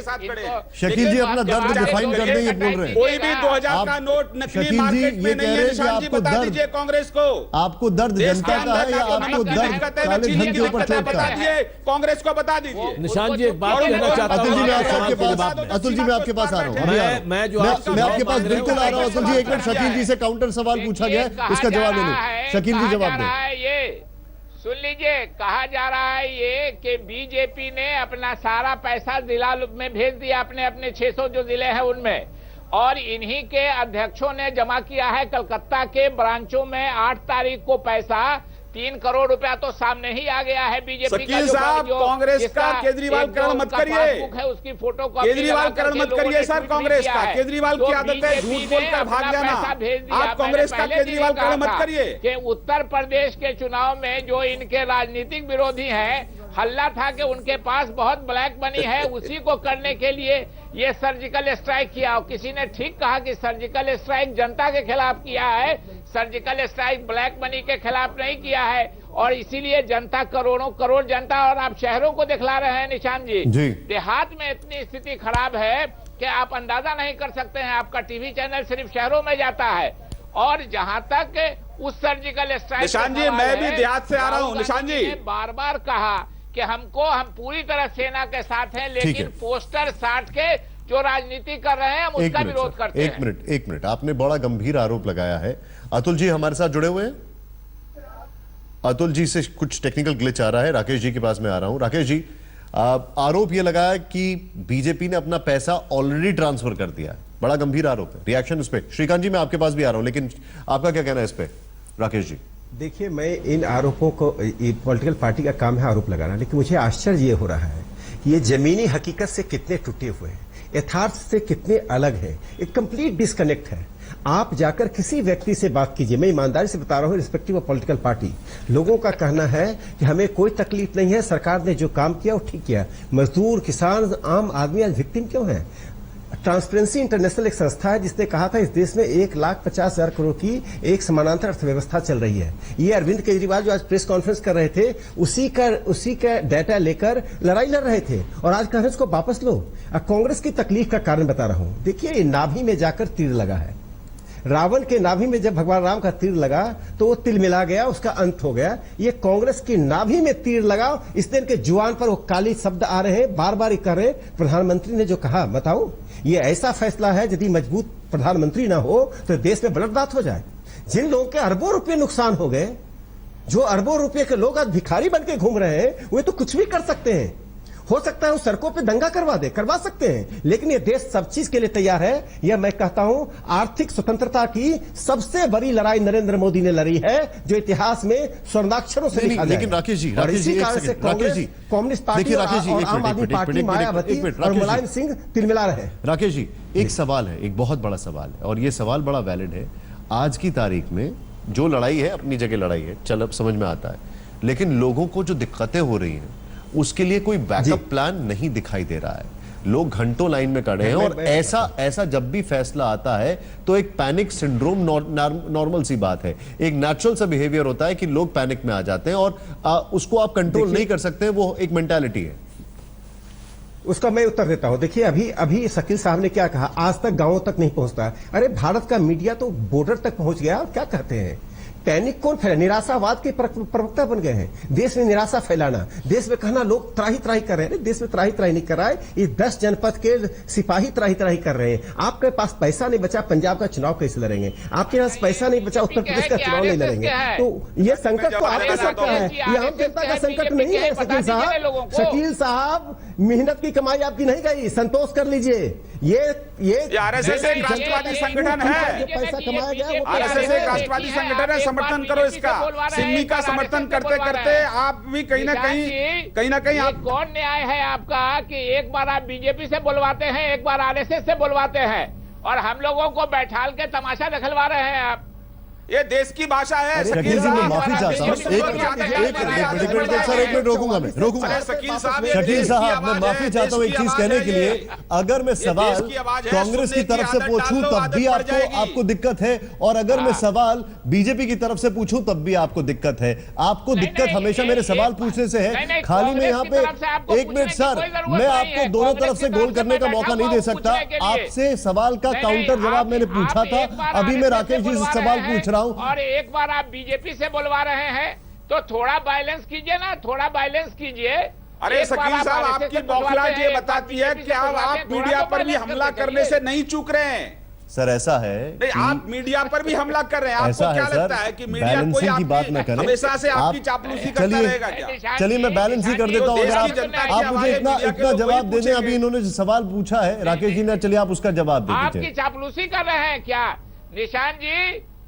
शकील जी अपना दर्द डिफाइन कर दें, ये बोल रहे हैं। कोई भी 2000 का नोट नकली मार्केट में नहीं है। निशान जी बता दीजिए कांग्रेस को, आपको दर्द जनता का है या आपको दर्द काले धन के ऊपर चोट का? बता दीजिए, कांग्रेस को बता दीजिए। निशान जी एक बात कहना चाहता हूं। अतुल जी मैं आपके पास आ रहा हूं। मैं आपके पास बिल्कुल आ रहा हूं। अतुल जी एक मिनट, शकील जी से काउंटर सवाल पूछा गया, उसका जवाब ले लो। शकील जी जवाब दें। सुन लीजिए, कहा जा रहा है ये कि बीजेपी ने अपना सारा पैसा जिला में भेज दिया, अपने 600 जो जिले हैं उनमें, और इन्हीं के अध्यक्षों ने जमा किया है कलकत्ता के ब्रांचों में 8 तारीख को पैसा। 3 करोड़ रुपया तो सामने ही आ गया है बीजेपी का। साहब कांग्रेस का केजरीवाल करण मत करिए, है उसकी फोटो केजरीवाल करण मत करिए सर। कांग्रेस का केजरीवाल की आदत है झूठ बोलकर भाग जाना। आप कांग्रेस का केजरीवाल करण मत करिए। कि उत्तर प्रदेश के चुनाव में जो इनके राजनीतिक विरोधी हैं, हल्ला था कि उनके पास बहुत ब्लैक मनी है, उसी को करने के लिए ये सर्जिकल स्ट्राइक किया। और किसी ने ठीक कहा कि सर्जिकल स्ट्राइक जनता के खिलाफ किया है, सर्जिकल स्ट्राइक ब्लैक मनी के खिलाफ नहीं किया है। और इसीलिए जनता, करोड़ों करोड़ जनता, और आप शहरों को दिखला रहे हैं निशान जी, देहात में इतनी स्थिति खराब है कि आप अंदाजा नहीं कर सकते हैं। आपका टीवी चैनल सिर्फ शहरों में जाता है। और जहां तक उस सर्जिकल स्ट्राइक, निशान जी मैं भी देहात से आ रहा हूं। निशान जी बार बार कहा कि हम पूरी तरह सेना के साथ हैं, लेकिन पोस्टर साट के जो राजनीति कर रहे हैं हम उसका विरोध करते हैं। एक मिनट, आपने बड़ा गंभीर आरोप लगाया है। अतुल जी हमारे साथ जुड़े हुए हैं। अतुल जी से कुछ टेक्निकल ग्लिच आ रहा है। राकेश जी के पास मैं आ रहा हूं। राकेश जी, आरोप यह लगाया कि बीजेपी ने अपना पैसा ऑलरेडी ट्रांसफर कर दिया है। बड़ा गंभीर आरोप है। रिएक्शन इस पे। श्रीकांत जी मैं आपके पास भी आ रहा हूं, लेकिन आपका क्या कहना है इस पे? राकेश जी देखिए, मैं इन आरोपों को, पॉलिटिकल पार्टी का काम है आरोप लगाना, लेकिन मुझे आश्चर्य ये हो रहा है कि ये जमीनी हकीकत से कितने टूटे हुए हैं, यथार्थ से कितने अलग है। एक कंप्लीट डिस्कनेक्ट है। आप जाकर किसी व्यक्ति से बात कीजिए, मैं ईमानदारी से बता रहा हूं, रिस्पेक्टिव ऑफ पॉलिटिकल पार्टी, लोगों का कहना है कि हमें कोई तकलीफ नहीं है, सरकार ने जो काम किया वो ठीक किया। मजदूर, किसान, आम आदमी आज विक्टिम क्यों है? ट्रांसपेरेंसी इंटरनेशनल एक संस्था है जिसने कहा था इस देश में 1,50,000 करोड़ की एक समानांतर अर्थव्यवस्था चल रही है। ये अरविंद केजरीवाल जो आज प्रेस कॉन्फ्रेंस कर रहे थे उसी का डाटा लेकर लड़ाई लड़ रहे थे, और आज कांग्रेस को वापस लो। कांग्रेस की तकलीफ का कारण बता रहा हूं। देखिए, नाभि में जाकर तीर लगा है। रावण के नाभि में जब भगवान राम का तीर लगा तो वो तिल मिला गया, उसका अंत हो गया। ये कांग्रेस की नाभि में तीर लगा, इसलिए इनके जुबान पर वो काली शब्द आ रहे हैं, बार बार कर रहे। प्रधानमंत्री ने जो कहा, बताओ, ये ऐसा फैसला है यदि मजबूत प्रधानमंत्री ना हो तो देश में ब्लडबाथ हो जाए। जिन लोगों के अरबों रुपए नुकसान हो गए, जो अरबों रुपए के लोग आज भिखारी बन के घूम रहे हैं, वे तो कुछ भी कर सकते हैं। हो सकता है वो सड़कों पे दंगा करवा सकते हैं, लेकिन ये देश सब चीज के लिए तैयार है। यह मैं कहता हूं आर्थिक स्वतंत्रता की सबसे बड़ी लड़ाई नरेंद्र मोदी ने लड़ी है, जो इतिहास में स्वर्णाक्षरों से लिखा जाएगा। लेकिन राकेश जी, कम्युनिस्ट पार्टी और आम आदमी पार्टी, मायावती और मुलायम सिंह तिलमिला रहे हैं। राकेश जी, एक सवाल है, एक बहुत बड़ा सवाल है, और यह सवाल बड़ा वैलिड है। आज की तारीख में जो लड़ाई है, अपनी जगह लड़ाई है, चल अब समझ में आता है, लेकिन लोगों को जो दिक्कतें हो रही हैं उसके लिए कोई बैकअप प्लान नहीं दिखाई दे रहा है। लोग घंटों लाइन में खड़े हैं, और ऐसा जब भी फैसला आता है तो एक पैनिक सिंड्रोम नॉर्मल सी बात है। एक नेचुरल सा बिहेवियर होता है कि लोग पैनिक में आ जाते हैं, और उसको आप कंट्रोल नहीं कर सकते। वो एक मेंटालिटी है। उसका मैं उत्तर देता हूं। देखिए, अभी शकील साहब ने क्या कहा, आज तक गांवों तक नहीं पहुंचता। अरे भारत का मीडिया तो बॉर्डर तक पहुंच गया। क्या कहते हैं, पैनिक कौन फैला? निराशावाद के प्रवक्ता बन गए हैं। देश में निराशा फैलाना, देश में कहना लोग त्राही त्राही कर रहे हैं। देश में त्राही त्राही नहीं कर रहा है, ये 10 जनपद के सिपाही त्राही त्राही कर रहे हैं। आपके पास पैसा नहीं बचा, पंजाब का चुनाव कैसे लड़ेंगे? आपके पास पैसा नहीं बचा, उत्तर प्रदेश का चुनाव नहीं लड़ेंगे। तो ये संकट तो आपके साथ का है, ये आम जनता का संकट नहीं है। शकील साहब, मेहनत की कमाई आपकी नहीं गई, संतोष कर लीजिए। ये आरएसएस एक राष्ट्रवादी संगठन है, पैसा कमाया गया, आरएसएस एक राष्ट्रवादी संगठन है। समर्थन करो इसका। सिन्नी का समर्थन करते करते आप भी कहीं ना कहीं आप, कौन न्याय है आपका कि एक बार आप बीजेपी से बुलवाते हैं, एक बार आरएसएस से बुलवाते हैं, और हम लोगों को बैठाल के तमाशा दिखलवा रहे हैं आप? ये देश की भाषा है। शकील जी, मैं माफी चाहता हूं, एक मिनट रोकूंगा। शकील साहब, मैं माफी चाहता हूं एक चीज कहने के लिए। अगर मैं सवाल कांग्रेस की तरफ से पूछूं तब भी आपको दिक्कत है, और अगर मैं सवाल बीजेपी की तरफ से पूछूं तब भी आपको दिक्कत है। आपको दिक्कत हमेशा मेरे सवाल पूछने से है। खाली मैं यहाँ पे, एक मिनट सर, मैं आपको दोनों तरफ से गोल करने का मौका नहीं दे सकता। आपसे सवाल का काउंटर जवाब मैंने पूछा था, अभी मैं राकेश जी से सवाल पूछ रहा हूं। और एक बार आप बीजेपी से बुलवा रहे हैं तो थोड़ा बैलेंस कीजिए ना, थोड़ा बैलेंस कीजिए। अरे शकील साहब, आपकी बौखलाहट ये बताती है कि आप मीडिया पर भी हमला करने से नहीं चूक रहे हैं। सर ऐसा है, नहीं, आप मीडिया पर भी हमला कर रहे हैं। आपको क्या लगता है कि मीडिया कोई की बात न करे, हमेशा से आपकी चापलूसी करता रहेगा क्या? चलिए मैं बैलेंस ही कर देता हूं। अगर आप मुझे इतना जवाब दे दें। अभी इन्होंने सवाल पूछा है राकेश जी ने, चलिए आप उसका जवाब दे दीजिए। आपकी चापलूसी कर रहे हैं क्या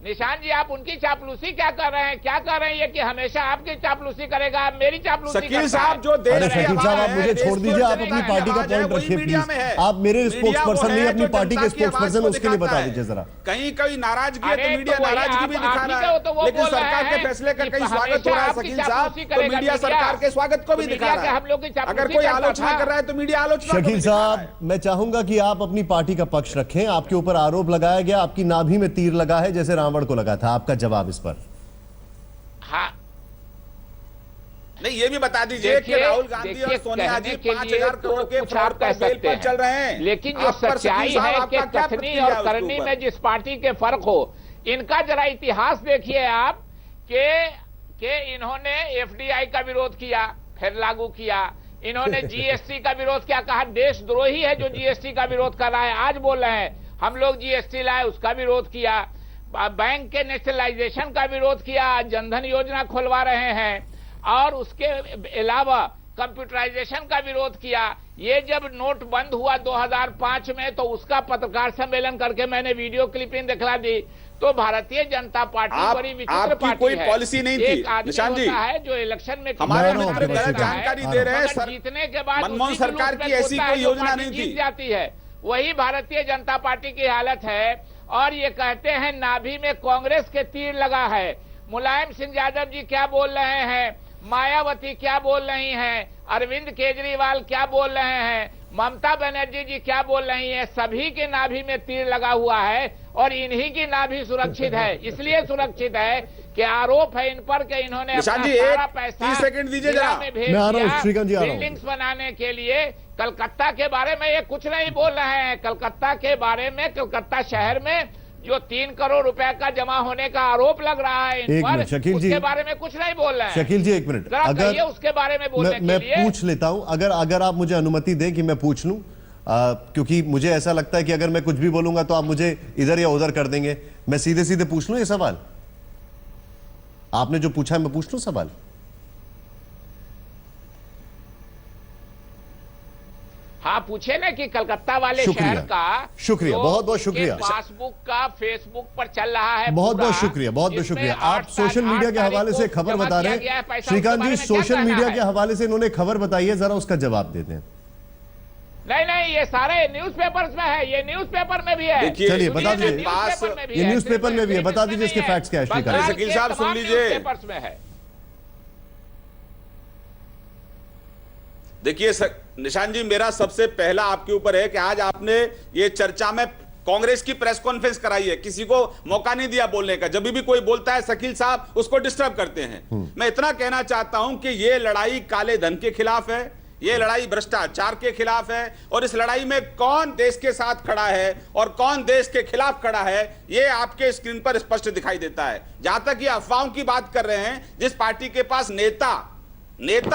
निशान जी? आप उनकी चापलूसी क्या कर रहे हैं? क्या कर रहे हैं ये कि हमेशा आपकी चापलूसी करेगा, आप मेरी चापलूसी शकील साहब, जो शकील साहब, आप मुझे छोड़ दीजिए। आप अपनी पार्टी का पॉइंट रखिए प्लीज। आप मेरे स्पोक्स पर्सन नहीं, अपनी पार्टी के स्पोक्स पर्सन, उसके लिए बता दीजिए जरा। कहीं नाराजगी है तो मीडिया नाराजगी भी दिखा रहा है, लेकिन सरकार के फैसले का कहीं स्वागत हो रहा है शकील साहब, तो मीडिया सरकार के स्वागत को भी दिखा रहा है। अगर कोई आलोचना कर रहा है तो मीडिया आलोचना। शकील साहब, मैं चाहूंगा कि आप अपनी पार्टी का पक्ष रखें। आपके ऊपर आरोप लगाया गया, आपकी नाभि में तीर लगा है, जैसे रावण को लगा था। आपका जवाब इस पर। हाँ, शकील साहब, मैं चाहूंगा कि आप अपनी पार्टी का पक्ष रखें। आपके ऊपर आरोप लगाया गया, आपकी नाभि में तीर लगा है जैसे रावण को लगा था। आपका जवाब इस पर। हाँ, शकील साहब, मैं चाहूंगा कि आप अपनी पार्टी का पक्ष रखें। आपके ऊपर आरोप लगाया गया, आपकी नाभि में तीर लगा है जैसे रावण को लगा था। आपका जवाब इस पर। नहीं, ये भी बता दीजिए कि राहुल गांधी और सोनिया जी 5,000 करोड़ के फ्रॉड पर बेल पर चल रहे हैं, लेकिन जो सच्चाई है कि कथनी और करनी में जिस पार्टी के फर्क हो, इनका जरा इतिहास देखिए आप कि इन्होंने एफडीआई का विरोध किया, फिर लागू किया, इन्होंने जीएसटी का विरोध किया, कहा देशद्रोही है जो जीएसटी का विरोध कर रहा है, आज बोल रहे हैं हम लोग जीएसटी लाए, उसका विरोध किया, बैंक के नेशनलाइजेशन का विरोध किया, जनधन योजना खुलवा रहे हैं, और उसके अलावा कंप्यूटराइजेशन का विरोध किया। ये जब नोट बंद हुआ 2005 में, तो उसका पत्रकार सम्मेलन करके मैंने वीडियो क्लिपिंग दिखला दी। तो भारतीय जनता पार्टी बड़ी विचित्र पार्टी कोई है। पॉलिसी नहीं थी एक आदमी निशान जी, होता है जो इलेक्शन में हमारे मित्र गलत जानकारी दे रहे हैं, जीतने के बाद मनमोहन सरकार की ऐसी कोई योजना नहीं थी, जीत जाती है। वही भारतीय जनता पार्टी की हालत है। और ये कहते हैं नाभि में कांग्रेस के तीर लगा है। मुलायम सिंह यादव जी क्या बोल रहे हैं, मायावती क्या बोल रही हैं, अरविंद केजरीवाल क्या बोल रहे हैं, ममता बनर्जी जी क्या बोल रही हैं, सभी के नाभि में तीर लगा हुआ है और इन्हीं की नाभि सुरक्षित है। इसलिए सुरक्षित है कि आरोप है इन पर कि इन्होंने अपना सारा पैसा 30 सेकंड दीजिए जरा, में भेज दिया बिल्डिंग्स बनाने के लिए। कलकत्ता के बारे में ये कुछ नहीं बोल रहे हैं। कलकत्ता के बारे में, कलकत्ता शहर में जो 3 करोड़ रुपए का जमा होने का आरोप लग रहा है इन पर, उसके बारे में कुछ नहीं बोल रहे हैं। शकील जी एक मिनट, अगर उसके बारे में बोलने मैं के लिए पूछ लेता हूं, अगर आप मुझे अनुमति दें कि मैं पूछ लूं, क्योंकि मुझे ऐसा लगता है कि अगर मैं कुछ भी बोलूंगा तो आप मुझे इधर या उधर कर देंगे। मैं सीधे सीधे पूछ लूं ये सवाल, आपने जो पूछा है मैं पूछ लूं सवाल? हाँ पूछे ना कि कलकत्ता वाले शहर का शुक्रिया, बहुत बहुत शुक्रिया। पासबुक का फेसबुक पर चल रहा है, बहुत बहुत शुक्रिया, बहुत बहुत शुक्रिया। आप सोशल मीडिया के हवाले से खबर बता रहे हैं श्रीकांत जी, सोशल मीडिया के हवाले से इन्होंने खबर बताई है, जरा उसका जवाब देते हैं। नहीं, ये सारे न्यूज़पेपर्स में है, ये न्यूज़पेपर में भी है। चलिए बता दीजिए, ये न्यूज़पेपर में भी है, बता दीजिए इसके फैक्ट्स क्या है श्रीकांत? शकील साहब सुन लीजिए, देखिए निशान जी, मेरा सबसे पहला आपके ऊपर है कि आज आपने ये चर्चा में कांग्रेस की प्रेस कॉन्फ्रेंस कराई है, किसी को मौका नहीं दिया बोलने का। जब भी कोई बोलता है शकील साहब उसको डिस्टर्ब करते हैं। मैं इतना कहना चाहता हूं कि ये लड़ाई काले धन के खिलाफ है, ये लड़ाई भ्रष्टाचार के खिलाफ है, और इस लड़ाई में कौन देश के साथ खड़ा है और कौन देश के खिलाफ खड़ा है, ये आपके स्क्रीन पर स्पष्ट दिखाई देता है। जहां तक ये अफवाहों की बात कर रहे हैं, जिस पार्टी के पास नेता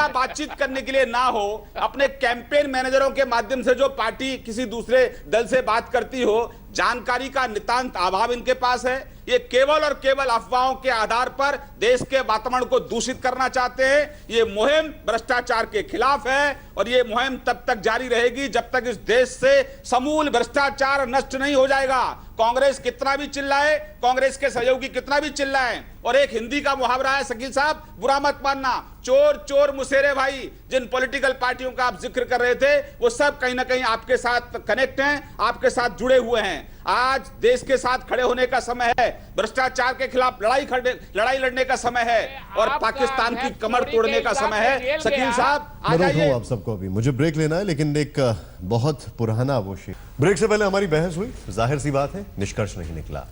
बातचीत करने के लिए ना हो, अपने कैंपेन मैनेजरों के माध्यम से जो पार्टी किसी दूसरे दल से बात करती हो, जानकारी का नितांत अभाव इनके पास है। ये केवल और केवल अफवाहों के आधार पर देश के वातावरण को दूषित करना चाहते हैं। ये मुहिम भ्रष्टाचार के खिलाफ है और ये मुहिम तब तक जारी रहेगी जब तक इस देश से समूल भ्रष्टाचार नष्ट नहीं हो जाएगा। कांग्रेस कितना भी चिल्लाए, कांग्रेस के सहयोगी कितना भी चिल्लाए, और एक हिंदी का मुहावरा है शकील साहब, बुरा मत मानना, चोर चोर मुसेरे भाई। जिन पॉलिटिकल पार्टियों का आप जिक्र कर रहे थे वो सब कहीं ना कहीं आपके साथ कनेक्ट हैं, आपके साथ जुड़े हुए हैं। आज देश के साथ खड़े होने का समय है, भ्रष्टाचार के खिलाफ लड़ाई लड़ने का समय है, और पाकिस्तान की कमर तोड़ने का समय है। शकील साहब आ जाइए। आप सबको अभी मुझे ब्रेक लेना है, लेकिन एक बहुत पुराना वो शेर। ब्रेक से पहले हमारी बहस हुई, जाहिर सी बात है निष्कर्ष नहीं निकला।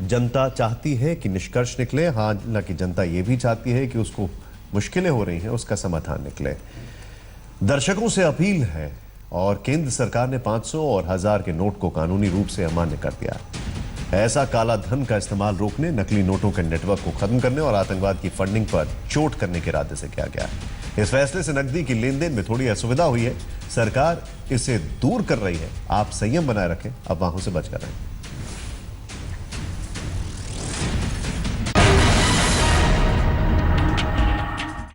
जनता चाहती है कि निष्कर्ष निकले, हालांकि जनता यह भी चाहती है कि उसको मुश्किलें हो रही हैं उसका समाधान निकले। दर्शकों से अपील है, और केंद्र सरकार ने 500 और 1000 के नोट को कानूनी रूप से अमान्य कर दिया। ऐसा काला धन का इस्तेमाल रोकने, नकली नोटों के नेटवर्क को खत्म करने और आतंकवाद की फंडिंग पर चोट करने के इरादे से किया गया। इस फैसले से नकदी की लेन देन में थोड़ी असुविधा हुई है, सरकार इसे दूर कर रही है। आप संयम बनाए रखें, अफवाहों से बचकर रहें।